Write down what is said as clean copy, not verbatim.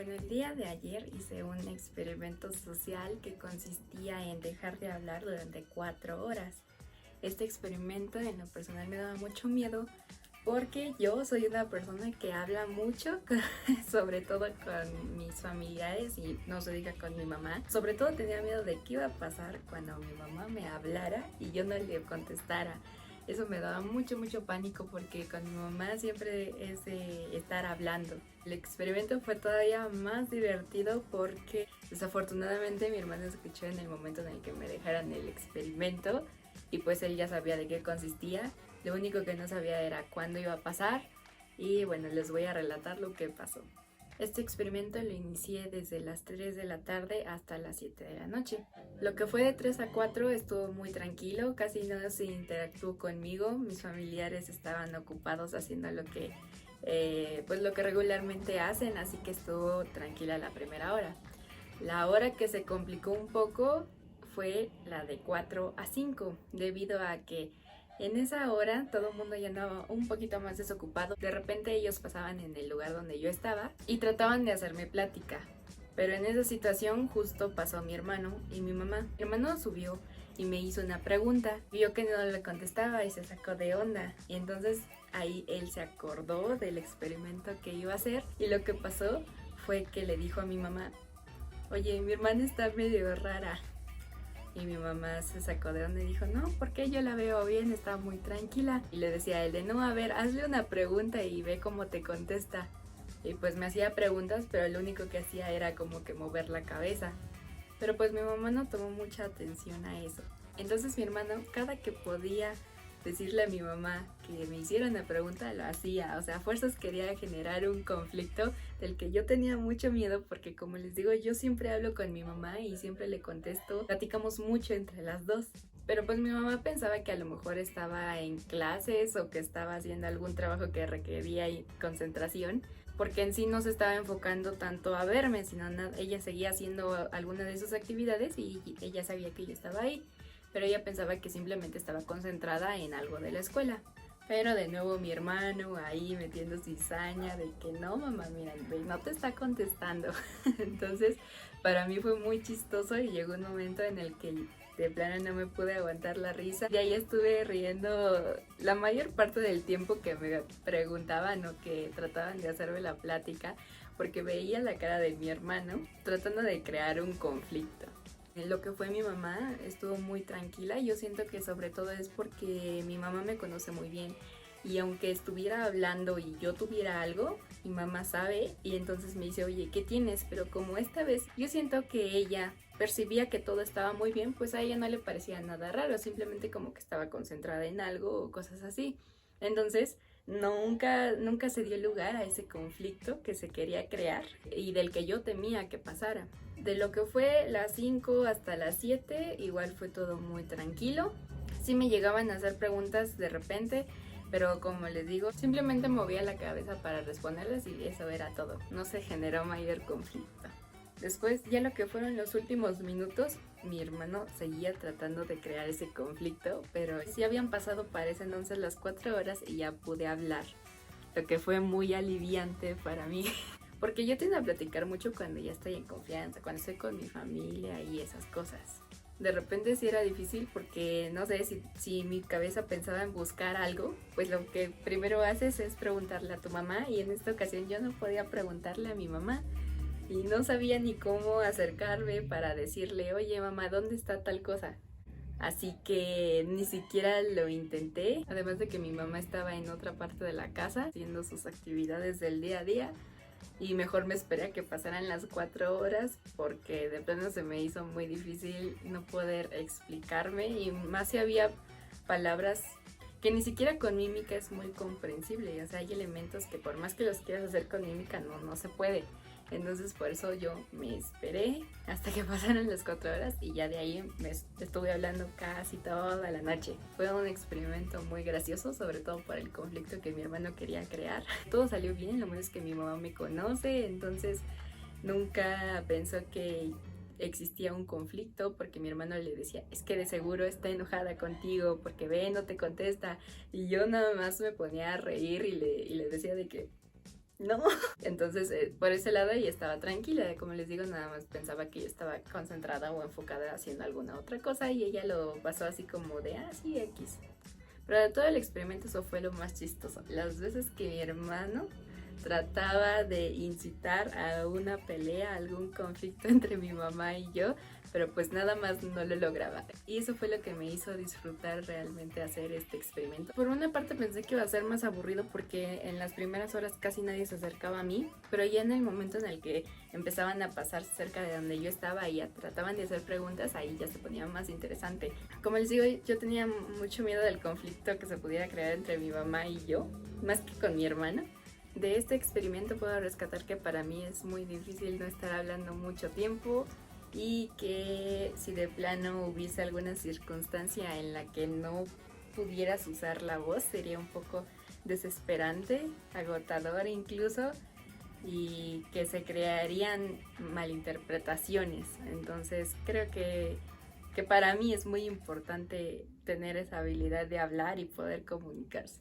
Bueno, el día de ayer hice un experimento social que consistía en dejar de hablar durante 4 horas. Este experimento en lo personal me daba mucho miedo porque yo soy una persona que habla mucho, sobre todo con mis familiares y no se diga con mi mamá. Sobre todo tenía miedo de qué iba a pasar cuando mi mamá me hablara y yo no le contestara. Eso me daba mucho pánico porque con mi mamá siempre es de estar hablando. El experimento fue todavía más divertido porque desafortunadamente mi hermano escuchó en el momento en el que me dejaran el experimento y pues él ya sabía de qué consistía. Lo único que no sabía era cuándo iba a pasar y bueno, les voy a relatar lo que pasó. Este experimento lo inicié desde las 3 de la tarde hasta las 7 de la noche. Lo que fue de 3 a 4 estuvo muy tranquilo, casi no se interactuó conmigo, mis familiares estaban ocupados haciendo pues lo que regularmente hacen, así que estuvo tranquila la primera hora. La hora que se complicó un poco fue la de 4 a 5, debido a que en esa hora todo el mundo ya andaba un poquito más desocupado. De repente ellos pasaban en el lugar donde yo estaba y trataban de hacerme plática. Pero en esa situación justo pasó mi hermano y mi mamá. Mi hermano subió y me hizo una pregunta. Vio que no le contestaba y se sacó de onda. Y entonces ahí él se acordó del experimento que iba a hacer. Y lo que pasó fue que le dijo a mi mamá: oye, mi hermana está medio rara. Y mi mamá se sacó de onda y dijo: no, porque yo la veo bien, está muy tranquila. Y le decía a él de: no, a ver, hazle una pregunta y ve cómo te contesta. Y pues me hacía preguntas, pero lo único que hacía era como que mover la cabeza. Pero pues mi mamá no tomó mucha atención a eso. Entonces mi hermano, cada que podía decirle a mi mamá que me hiciera una pregunta, lo hacía. O sea, a fuerzas quería generar un conflicto del que yo tenía mucho miedo porque, como les digo, yo siempre hablo con mi mamá y siempre le contesto, platicamos mucho entre las dos. Pero pues mi mamá pensaba que a lo mejor estaba en clases o que estaba haciendo algún trabajo que requería concentración, porque en sí no se estaba enfocando tanto a verme, sino ella seguía haciendo alguna de sus actividades y ella sabía que yo estaba ahí, pero ella pensaba que simplemente estaba concentrada en algo de la escuela. Pero de nuevo mi hermano ahí metiendo cizaña de que no, mamá, mira, no te está contestando. Entonces para mí fue muy chistoso y llegó un momento en el que de plano no me pude aguantar la risa. Y ahí estuve riendo la mayor parte del tiempo que me preguntaban o que trataban de hacerme la plática, porque veía la cara de mi hermano tratando de crear un conflicto. Lo que fue mi mamá estuvo muy tranquila. Yo siento que sobre todo es porque mi mamá me conoce muy bien y aunque estuviera hablando y yo tuviera algo, mi mamá sabe y entonces me dice: oye, ¿qué tienes? Pero como esta vez yo siento que ella percibía que todo estaba muy bien, pues a ella no le parecía nada raro, simplemente como que estaba concentrada en algo o cosas así. Entonces nunca se dio lugar a ese conflicto que se quería crear y del que yo temía que pasara. De lo que fue las 5 hasta las 7, igual fue todo muy tranquilo. Sí me llegaban a hacer preguntas de repente, pero como les digo, simplemente movía la cabeza para responderles y eso era todo. No se generó mayor conflicto. Después, ya lo que fueron los últimos minutos, mi hermano seguía tratando de crear ese conflicto, pero sí habían pasado para ese entonces las 4 horas y ya pude hablar, lo que fue muy aliviante para mí. Porque yo tiendo a platicar mucho cuando ya estoy en confianza, cuando estoy con mi familia y esas cosas. De repente sí era difícil porque no sé si mi cabeza pensaba en buscar algo, pues lo que primero haces es preguntarle a tu mamá y en esta ocasión yo no podía preguntarle a mi mamá y no sabía ni cómo acercarme para decirle: oye mamá, ¿dónde está tal cosa? Así que ni siquiera lo intenté, además de que mi mamá estaba en otra parte de la casa haciendo sus actividades del día a día y mejor me esperé a que pasaran las 4 horas porque de plano se me hizo muy difícil no poder explicarme y más si había palabras que ni siquiera con mímica es muy comprensible. O sea, hay elementos que por más que los quieras hacer con mímica no se puede. Entonces por eso yo me esperé hasta que pasaron las 4 horas y ya de ahí me estuve hablando casi toda la noche. Fue un experimento muy gracioso, sobre todo por el conflicto que mi hermano quería crear. Todo salió bien, lo malo es que mi mamá me conoce, entonces nunca pensó que existía un conflicto porque mi hermano le decía: es que de seguro está enojada contigo porque ve, no te contesta. Y yo nada más me ponía a reír y le decía de que no. Entonces, por ese lado ella estaba tranquila, como les digo, nada más pensaba que yo estaba concentrada o enfocada haciendo alguna otra cosa y ella lo pasó así como de, ah, sí, X. Pero de todo el experimento eso fue lo más chistoso. Las veces que mi hermano trataba de incitar a una pelea, a algún conflicto entre mi mamá y yo, pero pues nada más no lo lograba. Y eso fue lo que me hizo disfrutar realmente hacer este experimento. Por una parte pensé que iba a ser más aburrido porque en las primeras horas casi nadie se acercaba a mí, pero ya en el momento en el que empezaban a pasar cerca de donde yo estaba y ya trataban de hacer preguntas, ahí ya se ponía más interesante. Como les digo, yo tenía mucho miedo del conflicto que se pudiera crear entre mi mamá y yo, más que con mi hermana. De este experimento puedo rescatar que para mí es muy difícil no estar hablando mucho tiempo y que si de plano hubiese alguna circunstancia en la que no pudieras usar la voz sería un poco desesperante, agotador incluso, y que se crearían malinterpretaciones. Entonces creo que para mí es muy importante tener esa habilidad de hablar y poder comunicarse.